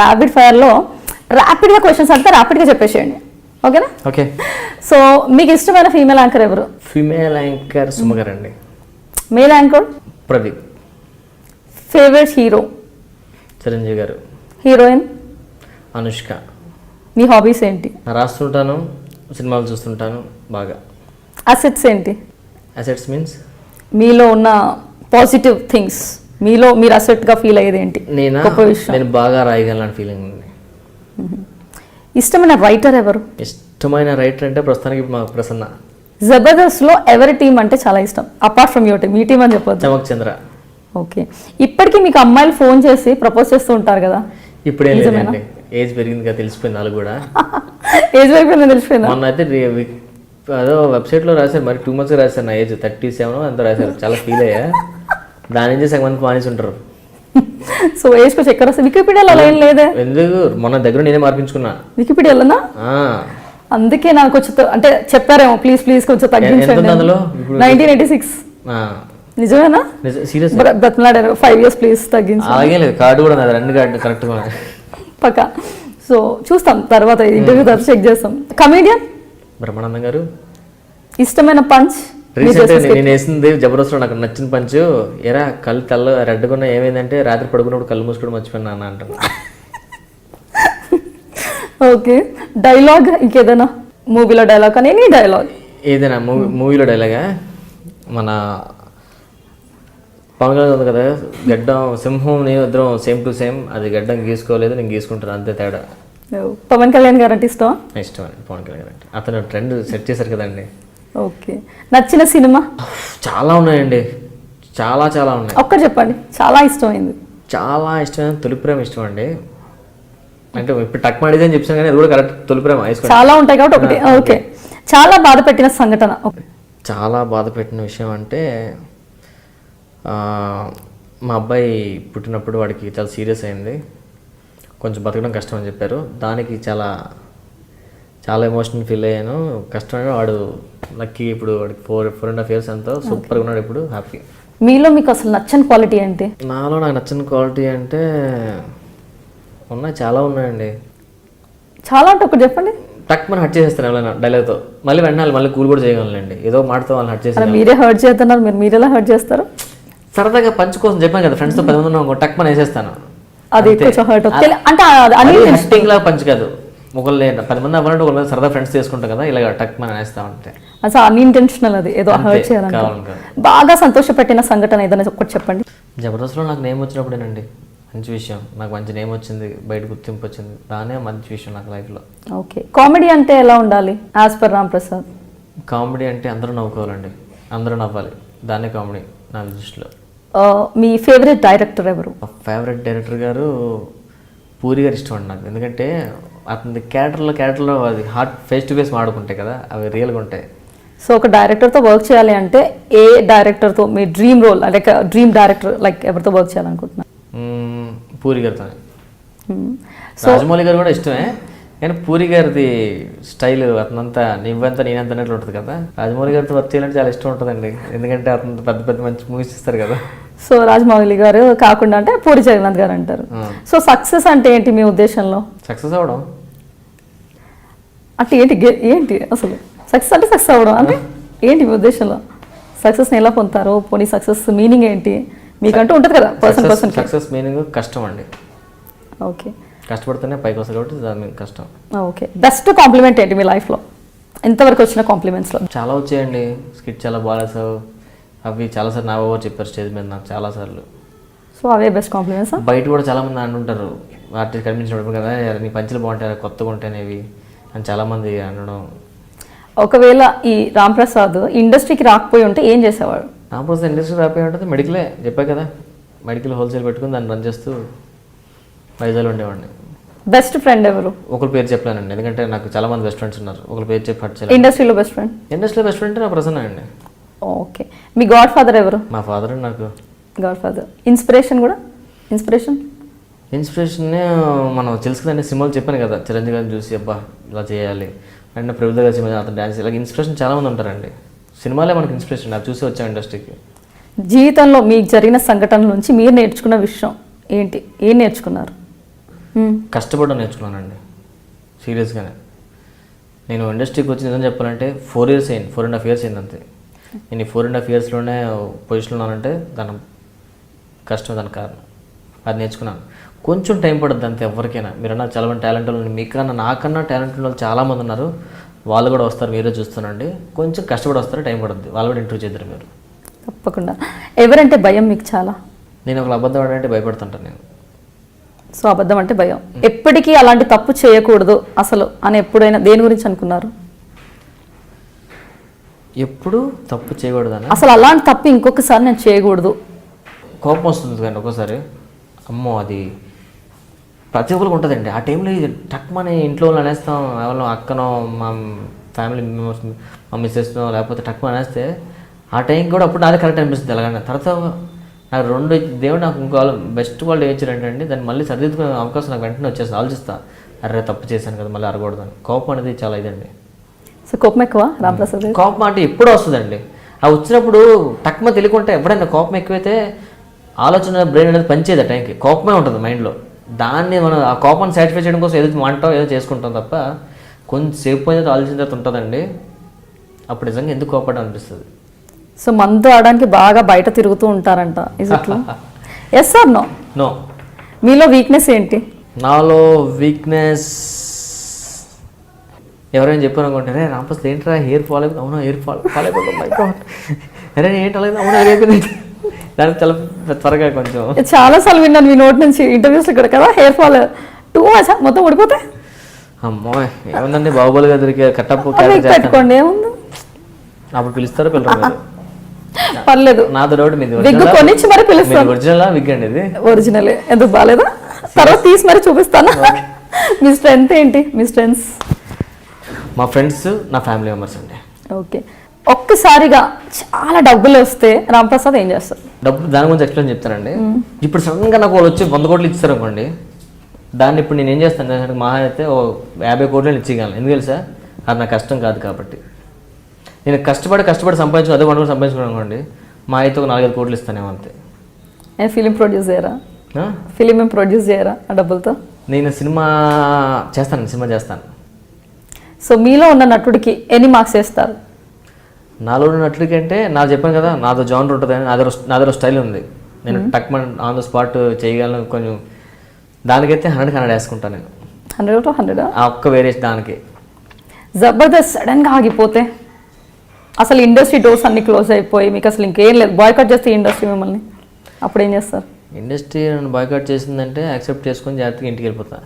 Rapid ఫైర్లో ర్యాపిడ్గా questions అంతా ర్యాపిడ్గా చెప్పేసేయండి, ఓకేనా? ఓకే. సో మీకు ఇష్టమైన ఫీమేల్ యాంకర్ ఎవరు? ఫీమేల్ యాంకర్ సుమ గారు అండి. Male anchor? Pradeep. Favourite hero? Chiranjeevi గారు. హీరోయిన్? అనుష్క. మీ హాబీస్ ఏంటి? రాస్తుంటాను, సినిమాలు చూస్తుంటాను బాగా. అసెట్స్ ఏంటి? అసెట్స్ మీన్స్ మీలో ఉన్న పాజిటివ్ థింగ్స్, మీలో మీరు అసెట్గా ఫీల్ అయ్యేది ఏంటి? నేను బాగా రాయగలను ఫీలింగ్ ఉంది. ఇష్టమైన రైటర్ ఎవరు? ఇష్టమైన రైటర్ అంటే ప్రస్తుతానికి మా ప్రసన్న. జబర్దస్త్లో ఎవరి టీం అంటే చాలా ఇష్టం apart from your team? Me team అని చెప్పొచ్చు. చమక్ చంద్ర. ఓకే. ఇప్పటికీ మీకు అమ్మాయిలు ఫోన్ చేసి ప్రపోజ్ చేస్తూ ఉంటారు కదా? ఇప్పుడే లేదండి, ఏజ్ పెరిగింది కదా, తెలిసిపోయింది వాళ్ళు కూడా. ఏజ్ పెరిగిపోయింది తెలిసిపోయింది. మొన్న అయితే అదో వెబ్సైట్లో రాశారు, మరి 2 months రాశారు నా ఏజ్ 37 అంతా రాశారు. చాలా ఫీల్ అయ్యా. దాని నుంచి సగం మంది మానేసి ఉంటారు. సో ఏజ్ కొంచెం ఎక్కడ వస్తుంది? వికీపీడియాలో అలా ఏం లేదే. ఎందుకు? మొన్న దగ్గర నేనే మార్పించుకున్నా వికీపీడియాలోనా? అందుకే నాకు కొంచెం అంటే చెప్పారేమో ప్లీజ్ ప్లీజ్ కొంచెం తగ్గించండి. అందులో 1986. నిజమేనా? సీరియస్ బతిమలాడారు 5 years ప్లీజ్ తగ్గించు. అలాగే లేదు, కార్డు కూడా నాది, 2 కార్డు కరెక్ట్గా పక్కా. సో చూస్తాం తర్వాత, ఇంటర్వ్యూ తర్వాత చెక్ చేస్తాం. కమీడియన్? బ్రహ్మానందం గారు. ఇష్టమైన పంచ్? రీసెంట్ నేను వేసింది జబర్దస్త్లో నాకు నచ్చిన పంచు, ఎరా కళ్ళు తెల్ల రెడ్డుకున్న ఏమైందంటే రాత్రి పడుకున్నప్పుడు కళ్ళు మూసుకోవడం మర్చిపోయినా అన్న అంటాను. ఓకే. డైలాగ్ ఇంకేదైనా మూవీలో డైలాగ్ కానీ ఎనీ డైలాగ్ ఏదైనా మూవీలో డైలాగా? మన పవన్ కళ్యాణ్ ఉంది కదా, గడ్డం సింహం నేను ఇద్దరం సేమ్ టు సేమ్, అది గడ్డం గీసుకోలేదు నేను గీసుకుంటాను అంతే తేడా. పవన్ కళ్యాణ్ గారు అంటే ఇష్టం? ఇష్టం అండి పవన్ కళ్యాణ్ అంటే. అతను ట్రెండ్ సెట్ చేశారు కదండి. ఓకే. నచ్చిన సినిమా? చాలా ఉన్నాయండి, చాలా చాలా ఉన్నాయి. ఒక్కటి చెప్పండి చాలా ఇష్టమైంది. చాలా ఇష్టమైన తొలి ప్రేమ ఇష్టం అండి. అంటే ఇప్పుడు టక్ మాడిది అని చెప్పాను కానీ అది కూడా కరెక్ట్, తొలి ప్రేమ. చాలా ఉంటాయి కాబట్టి ఒకటి. ఓకే. చాలా బాధ పెట్టిన సంఘటన? చాలా బాధ పెట్టిన విషయం అంటే మా అబ్బాయి పుట్టినప్పుడు వాడికి చాలా సీరియస్ అయింది, కొంచెం బతకడం కష్టం అని చెప్పారు. దానికి చాలా చాలా ఎమోషనల్ ఫీల్ అయ్యాను. కష్టమైన వాడు లక్కీ ఇప్పుడు వాడికి 4.5 years ఎంతో సూపర్గా ఉన్నాడు, ఇప్పుడు హ్యాపీ. మీలో మీకు అసలు నచ్చని క్వాలిటీ ఏంటి? నాలో నాకు నచ్చని క్వాలిటీ అంటే ఉన్నాయి, చాలా ఉన్నాయండి. చాలా అంటే ఒకటి చెప్పండి. టక్ మనం హర్ట్ చేసేస్తాను ఎవరైనా డైలాగ్తో, మళ్ళీ వెంటనే మళ్ళీ కూల్ కూడా చేయగలండి. ఏదో మాటతో వాళ్ళని హర్ట్ చేస్తారు. మీరే హర్ట్ చేస్తున్నారు, మీరు ఎలా హర్ట్ చేస్తారు? సరదాగా పంచ్ కోసం చెప్పాను కదా, ఫ్రెండ్స్తో 10 మంది ఉన్నాం, టక్ మనం వేసేస్తాను. అది కొంచెం హర్ట్ అంటే హర్టింగ్ లాగా పంచ్ కాదు. ఒకళ్ళు 10 మంది అవ్వాలంటే ఒకళ్ళు సరదా ఫ్రెండ్స్ చేసుకుంటాం కదా, ఇలా టక్ మనం వేస్తా ఉంటే అసలు అన్ఇంటెన్షనల్, అది ఏదో హర్ట్ చేయాలంటే. బాగా సంతోషపెట్టిన సంఘటన ఏదైనా ఒకటి చెప్పండి. జబర్దస్త్లో నాకు నేమ్ వచ్చినప్పుడేనండి మంచి విషయం, నాకు మంచి నేమ్ వచ్చింది, బయట గుర్తింపు వచ్చింది, దానే మంచి విషయం నాకు లైఫ్లో. ఓకే. కామెడీ అంటే ఎలా ఉండాలి as per Ram Prasad? Comedy అంటే అందరూ నవ్వుకోవాలండి, అందరూ నవ్వాలి, దాన్నే కామెడీ నా దృష్టిలో. మీ ఫేవరెట్ డైరెక్టర్ ఎవరు? ఫేవరెట్ డైరెక్టర్ గారు పూరి గారు ఇష్టం అండి నాకు. ఎందుకంటే అతని క్యారెక్టర్లో అది హార్ట్ ఫేస్ టు ఫేస్ మాడుకుంటాయి కదా, అవి రియల్గా ఉంటాయి. సో ఒక డైరెక్టర్తో వర్క్ చేయాలి అంటే ఏ డైరెక్టర్తో మీ dream role, like dream director like ఎవరితో వర్క్ చేయాలనుకుంటున్నారు? పూరి గారితో. రాజమౌళి గారు కూడా ఇష్టమే, కానీ పూరి గారిది స్టైల్ అతనంతా నువ్వంతా నేనంతా అన్నట్లు ఉంటుంది కదా. రాజమౌళి గారితో వర్క్ చేయాలంటే చాలా ఇష్టం ఉంటుందండి, ఎందుకంటే అతను పెద్ద పెద్ద మంచి మూవీస్ ఇస్తారు కదా. సో రాజమౌళి గారు కాకుండా అంటే పూరి జగన్నాథ్ గారు అంటారు. సో సక్సెస్ అంటే ఏంటి మీ ఉద్దేశంలో? సక్సెస్ అవ్వడం అంటే ఏంటి అసలు సక్సెస్ అంటే? సక్సెస్ అవ్వడం అంటే ఏంటి మీ ఉద్దేశంలో? సక్సెస్ని ఎలా పొందుతారు? పోనీ సక్సెస్ మీనింగ్ ఏంటి మీకంటూ ఉంటుంది కదా పర్సన్? సక్సెస్ మీనింగ్ కష్టం అండి. ఓకే. కష్టపడితేనే పైకి వస్తుంది కాబట్టి దాని కష్టం. ఓకే. బెస్ట్ కాంప్లిమెంట్ ఏంటి మీ లైఫ్లో ఇంతవరకు వచ్చిన కాంప్లిమెంట్స్లో? చాలా వచ్చాయండి. స్కిట్ చాలా బాగాలేసావు, అవి చాలాసార్లు నా ఓవర్ చెప్పారు స్టేజ్ మీద నాకు చాలాసార్లు. సో అవే బెస్ట్ కాంప్లిమెంట్స్. బయట కూడా చాలామంది అంటుంటారు, ఆర్టిస్ట్ కనిపించినప్పుడు కదా నీ పంచులు బాగుంటాయి కొత్తగా ఉంటాయినేవి అని చాలామంది అనడం. ఒకవేళ ఈ రామ్ ప్రసాద్ ఇండస్ట్రీకి రాకపోయి ఉంటే ఏం చేసేవాడు? రామ్ ప్రసాద్ ఇండస్ట్రీకి రాకపోయి ఉంటుంది మెడికలే చెప్పా కదా, మెడికల్ హోల్సేల్ పెట్టుకుని దాన్ని రన్ చేస్తూ వైజాగ్లో ఉండేవాడిని. బెస్ట్ ఫ్రెండ్ ఎవరు? ఒకరి పేరు చెప్పలేనండి, ఎందుకంటే నాకు చాలా మంది బెస్ట్ ఫ్రెండ్స్ ఉన్నారు, ఒకరి పేరు చెప్పి హట్ చేయాలి. ఇండస్ట్రీలో బెస్ట్ ఫ్రెండ్? ఇండస్ట్రీలో బెస్ట్ ఫ్రెండ్ నా ప్రసన్న అండి. ఓకే. మీ గాడ్ ఫాదర్ ఎవరు? మా ఫాదర్ అండి నాకు. God father. ఇన్స్పిరేషన్ కూడా? ఇన్స్పిరేషన్ మనం తెలుసుకుందండి, సినిమాలు చెప్పాను కదా, చిరంజీవి గారిని చూసి అబ్బా ఇలా చేయాలి అండ్ ప్రభుత్వ గారి సినిమా అతను డ్యాన్స్, ఇలా ఇన్స్పిరేషన్ చాలామంది ఉంటారండి. సినిమాలే మనకి ఇన్స్పిరేషన్, నాకు చూసి వచ్చాం ఇండస్ట్రీకి. జీవితంలో మీకు జరిగిన సంఘటనల నుంచి మీరు నేర్చుకున్న విషయం ఏంటి? ఏం నేర్చుకున్నారు? కష్టపడడం నేర్చుకున్నానండి సీరియస్గానే. నేను ఇండస్ట్రీకి వచ్చి నిజం చెప్పాలంటే 4 years అయింది, 4.5 years అయింది అంతే. నేను ఈ 4.5 yearsలోనే పొజిషన్లో ఉన్నానంటే దాని కష్టం, దాని కారణం అది నేర్చుకున్నాను. కొంచెం టైం పడుతుంది అంతే ఎవరికైనా. మీరన్నా చాలా మంది టాలెంట్ వాళ్ళు, మీకన్నా నాకన్నా టాలెంట్ ఉన్న వాళ్ళు చాలామంది ఉన్నారు, వాళ్ళు కూడా వస్తారు, మీరే చూస్తానండి. కొంచెం కష్టపడి వస్తారు, టైం పడుతుంది, వాళ్ళు కూడా ఇంటర్వ్యూ చేద్దరు మీరు. తప్పకుండా. ఎవరంటే భయం మీకు చాలా? నేను ఒక అబద్ధం ఆడంటే భయపడుతుంటాను నేను. సో అబద్ధం అంటే భయం. ఎప్పటికీ అలాంటి తప్పు చేయకూడదు అసలు అని ఎప్పుడైనా దేని గురించి అనుకున్నారు? ఎప్పుడు తప్పు చేయకూడదని, అసలు అలాంటి తప్పు ఇంకొకసారి నేను చేయకూడదు. కోపం వస్తుంది కానీ ఒక్కోసారి, అమ్మో అది ప్రతి ఒక్కరికి ఉంటుందండి. ఆ టైంలో ఇది టక్మని ఇంట్లో వాళ్ళు అనేస్తాం, ఎవరినో అక్కనో మా ఫ్యామిలీ మెంబర్స్, మా మిస్సెస్నో లేకపోతే టక్మని అనేస్తే ఆ టైంకి కూడా అప్పుడు నాదే కరెక్ట్ అనిపిస్తుంది. ఎలాగైనా తర్వాత నాకు దేవుడు నాకు ఇంకో బెస్ట్ క్వాలిటీ ఏంటంటే దాన్ని మళ్ళీ సరిదిద్దుకునే అవకాశం నాకు వెంటనే వచ్చేసి ఆలోచిస్తా, అరే తప్పు చేశాను కదా మళ్ళీ అరగకూడదు అని. కోపం అనేది చాలా ఇదండి. సో కోపం ఎక్కువ రాంప్రసాద్? కోపం అంటే ఎప్పుడూ వస్తుందండి. ఆ వచ్చినప్పుడు టక్మ తెలియకుంటే ఎప్పుడైనా కోపం ఎక్కువైతే ఆలోచన బ్రెయిన్ అనేది పనిచేయదు. ఆ టైంకి కోపమే ఉంటుంది మైండ్లో. దాన్ని మనం ఆ కోపాన్ని సాటిస్ఫై చేయడం కోసం ఏదో వంటాం ఏదో చేసుకుంటాం తప్ప కొంచెంసేపు అనేది ఆలోచన తర్వాత ఉంటుందండి. అప్పుడు నిజంగా ఎందుకు కోపడడం అనిపిస్తుంది. సో మందు ఆడడానికి బాగా బయట తిరుగుతూ ఉంటారంట, is it true? Yes or no? No. మీలో వీక్నెస్ ఏంటి? నాలో వీక్నెస్ ఎవరైనా చెప్పారు అనుకుంటే, రే రాంప్రసాద్ ఏంట్రా హెయిర్ ఫాల్ అయిపోతుంది. అవునా హెయిర్ ఫాల్ అయిపోతుంది. అరే ఏంటి అలాగే, అవునా అయిపోయింది. దానికి చాలా త్వరగా కొంచెం చాలాసార్లు విన్నాను మీ నోటి నుంచి ఇంటర్వ్యూస్ ఇక్కడ కదా, హెయిర్ ఫాల్ టూ మచ్ మొత్తం ఊడిపోతే. అమ్మో ఏముందండి, బాహుబలిగా దొరికే కట్టప్పు పెట్టుకోండి, ఏముంది. అప్పుడు పిలుస్తారో పిల్లలు పర్లేదు, నాతో డౌట్ మీది విగ్ కొనిచ్చి మరి పిలుస్తాను. ఒరిజినల్ విగ్ అండి ఇది? ఒరిజినలే. ఎందుకు బాగాలేదా? తర్వాత తీసి మరి చూపిస్తాను. మీ స్ట్రెంత్ ఏంటి? మీ స్ట్రెంగ్స్? మా ఫ్రెండ్స్, నా ఫ్యామిలీ మెంబర్స్ అండి. ఓకే. ఒక్కసారిగా చాలా డబ్బులు వస్తే రాంప్రసాద్ ఏం చేస్తారు? డబ్బు దాని గురించి ఎక్స్ప్లెయిన్ చెప్తానండి. ఇప్పుడు సడన్గా నాకు వాళ్ళు వచ్చి 100 కోట్లు ఇచ్చారు అనుకోండి, దాన్ని ఇప్పుడు నేను ఏం చేస్తాను, మహా అయితే 50 కోట్లు ఇచ్చేయగలను. ఎందుకు తెలుసా? అది నా కష్టం కాదు కాబట్టి. నేను కష్టపడి సంపాదించుకుని అదే పండుగ సంపాదించుకున్నాను అనుకోండి, మా అయితే ఒక 4-5 కోట్లు ఇస్తానేమో అంతే. ఫిలిం ప్రొడ్యూస్ చేయరా? ఫిలిం ఏం ప్రొడ్యూస్ చేయరా ఆ డబ్బులతో? నేను సినిమా చేస్తాను. సో మీలో ఉన్న నటుడికి ఎన్ని మార్క్స్ వేస్తారు? నాలో ఉన్న నటుడికి అంటే నాకు చెప్పాను కదా, నాదో జానర్ ఉంటుంది, నాదో స్టైల్ ఉంది. నేను టక్మన్ ఆన్ ద స్పాట్ చేయగలను. కొంచెం దానికైతే 100 వేసుకుంటాను నేను. 100 to 100? ఆ ఒక్క వేరియేషన్ దానికి. జబర్దస్త్ సడన్గా ఆగిపోతే, అసలు ఇండస్ట్రీ డోర్స్ అన్ని క్లోజ్ అయిపోయి మీకు అసలు ఇంకేం లేదు, బాయ్కట్ చేస్తే ఇండస్ట్రీ మిమ్మల్ని, అప్పుడు ఏం చేస్తారు? ఇండస్ట్రీ నన్ను బాయ్కట్ చేసిందంటే యాక్సెప్ట్ చేసుకొని జాగ్రత్తగా ఇంటికి వెళ్ళిపోతా.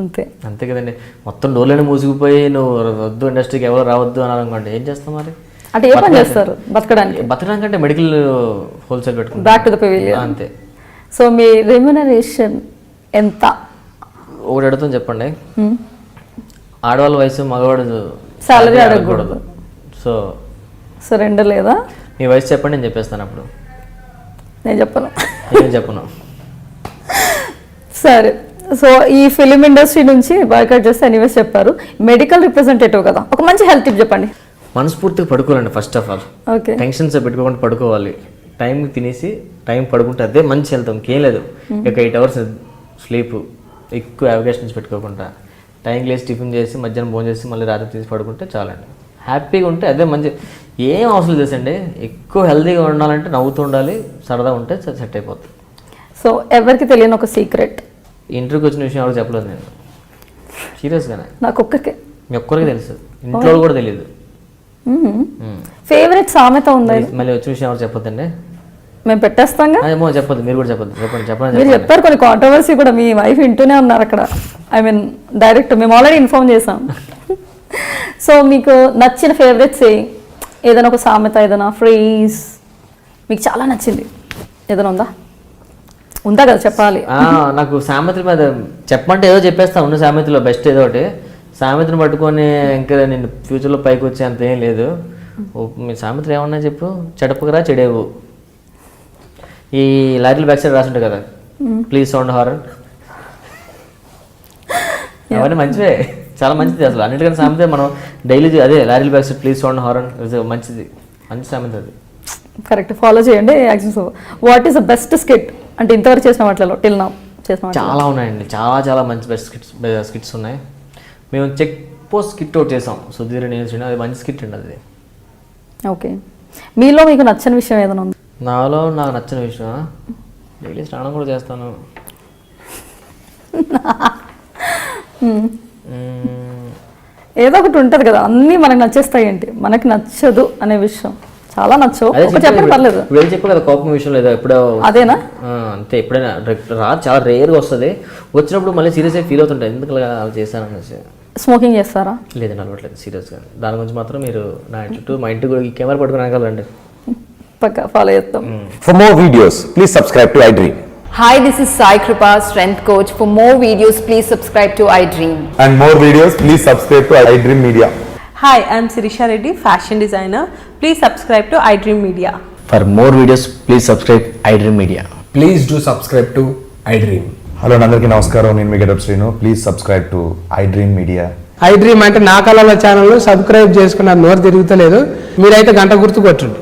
అంతే కదండి. మొత్తం డోర్లని మూసుకుపోయి నువ్వు వద్దు ఇండస్ట్రీకి ఎవరు రావద్దు అని అనుకోండి, ఏం చేస్తాం మరి? అంటే ఏ పని చేస్తారు బతకడానికి? బతకడానికి మెడికల్ హోల్సేల్ పెట్టుకుంటాం. Back to the pavilion. అంతే. సో మీ రెమ్యునరేషన్ ఎంత? ఒకటి అడుగుతాను చెప్పండి. ఆడవాళ్ళ వయసు మగవాడు సాలరీ అడగకూడదు. సో రెండు లేదా? మీ వయసు చెప్పండి, నేను చెప్పేస్తాను. అప్పుడు నేను చెప్పను. సరే. సో ఈ ఫిలిం ఇండస్ట్రీ నుంచి బాయ్కట్ చేస్తే ఎనీవేస్ చెప్పారు. మెడికల్ రిప్రజెంటేటివ్ కదా, ఒక మంచి హెల్త్ టిప్ చెప్పండి. మనస్ఫూర్తిగా పడుకోవాలండి. First of all okay, tensions పెట్టుకోకుండా పడుకోవాలి. టైంకి తినేసి టైం పడుకుంటే అదే మంచి హెల్త్. ఇంకేం లేదు. ఒక 8 hours స్లీప్, ఎక్కువ అవకేషన్స్ పెట్టుకోకుండా టైంకి లేసి టిఫిన్ చేసి మధ్యాహ్నం భోజనం చేసి మళ్ళీ రాత్రి తీసి పడుకుంటే చాలండి. హ్యాపీగా ఉంటే అదే మంచి. ఏం అవసరం చేసండి, ఎక్కువ హెల్తీగా ఉండాలంటే నవ్వుతూ ఉండాలి, సరదా ఉంటే సెట్ అయిపోతుంది. సో ఎవరికి తెలియని ఒక సీక్రెట్, ఇంటర్వ్యూకి వచ్చిన విషయం ఎవరికి చెప్పలేదు నేను, సీరియస్గానే. నాకు ఒక్కరికే. మీ ఒక్కరికి తెలుసు, ఇంట్లో కూడా తెలియదు. ఫేవరెట్ సామెత ఉందా? మళ్ళీ వచ్చిన విషయం ఎవరు చెప్పొద్దండి, మేము పెట్టేస్తాం. ఏమో చెప్పొద్దు, మీరు కూడా చెప్పొద్దు. చెప్పండి. మీరు చెప్పారు కొన్ని కాంట్రవర్సీ కూడా, మీ వైఫ్ వింటూనే ఉన్నారు అక్కడ. ఐ మీన్ డైరెక్ట్ మేము ఆల్రెడీ ఇన్ఫార్మ్ చేసాం. సో మీకు నచ్చిన ఫేవరెట్ సేయింగ్ ఏదైనా ఒక సామెత, ఏదైనా ఫ్రేజ్ మీకు చాలా నచ్చింది ఏదైనా ఉందా కదా, చెప్పాలి. నాకు సామెతల మీద చెప్పమంటే ఏదో చెప్పేస్తాను. ఉన్న సామెతలో బెస్ట్ ఏదో ఒకటి. సామెతను పట్టుకొని ఇంకా నేను ఫ్యూచర్లో పైకి వచ్చే అంత ఏం లేదు. మీ సామెతలు ఏమన్నా చెప్పు. చెడపకరా చెడేవు. ఈ లారీల బ్యాక్ సైడ్ రాసుంటాయి కదా, ప్లీజ్ సౌండ్ హారన్. అవన్నీ మంచివే, చాలా మంచిది. అసలు అన్నిటికన్నా సామెత మనం డైలీ అదే, లారీల back side please sound horn మంచిది, మంచి సామెత అది. కరెక్ట్, ఫాలో చేయండి. What is the best skit అంటే ఇంతవరకు చేసిన వాటిలో టిల్ నౌ? చేసిన వాటిలో? చాలా ఉన్నాయండి, చాలా చాలా మంచి స్కిట్స్ ఉన్నాయి. మేము చెక్ పోస్ట్ స్కిట్ అవుట్ చేసాం, సుధీర్ నేను శ్రీను, అది మంచి స్కిట్ అండి అది. ఓకే, మీలో మీకు నచ్చని విషయం ఏదైనా ఉంది? నాలో నాకు నచ్చిన విషయం, డైలీ స్నానం కూడా చేస్తాను. ఏదో ఒకటి ఉంటుంది కదా, అన్నీ మనకు నచ్చేస్తాయి ఏంటి, మనకి నచ్చదు అనే విషయం చాలా నచ్చవు. చెప్పండి పర్లేదు. ఇప్పుడు చెప్పు కదా, కోపం విషయం లేదా ఎప్పుడో అదేనా? అంతే, ఎప్పుడైనా చాలా రేర్గా వస్తుంది. వచ్చినప్పుడు మళ్ళీ సీరియస్ అయి ఫీల్ అవుతుంటాయి, ఎందుకు అలా చేశాను అనేసి. స్మోకింగ్ చేస్తారా? లేదండి, అలవాట్లేదు సీరియస్గా. దాని గురించి మాత్రం మీరు నా చుట్టూ మా ఇంటికి కూడా కెమెరా పట్టుకుని అనగలండి, పక్కా ఫాలో చేస్తాం. For more videos, please subscribe to iDream. Hi, this is Sai Kripa, strength coach. For more videos, please subscribe to iDream. And more videos, please subscribe to iDream Media. Hi, I'm Sirisha Reddy, fashion designer. Please subscribe to iDream Media. For more videos, please subscribe iDream Media. Please do subscribe to iDream. Hello అందరికీ నమస్కారం, నేను మీ getup Srinu. Please subscribe to iDream Media. iDream అంటే నా కళల channel subscribe చేసుకున్న నోరు తిరుగుతలేదు, మీరైతే గంట గుర్తు కొట్టండి.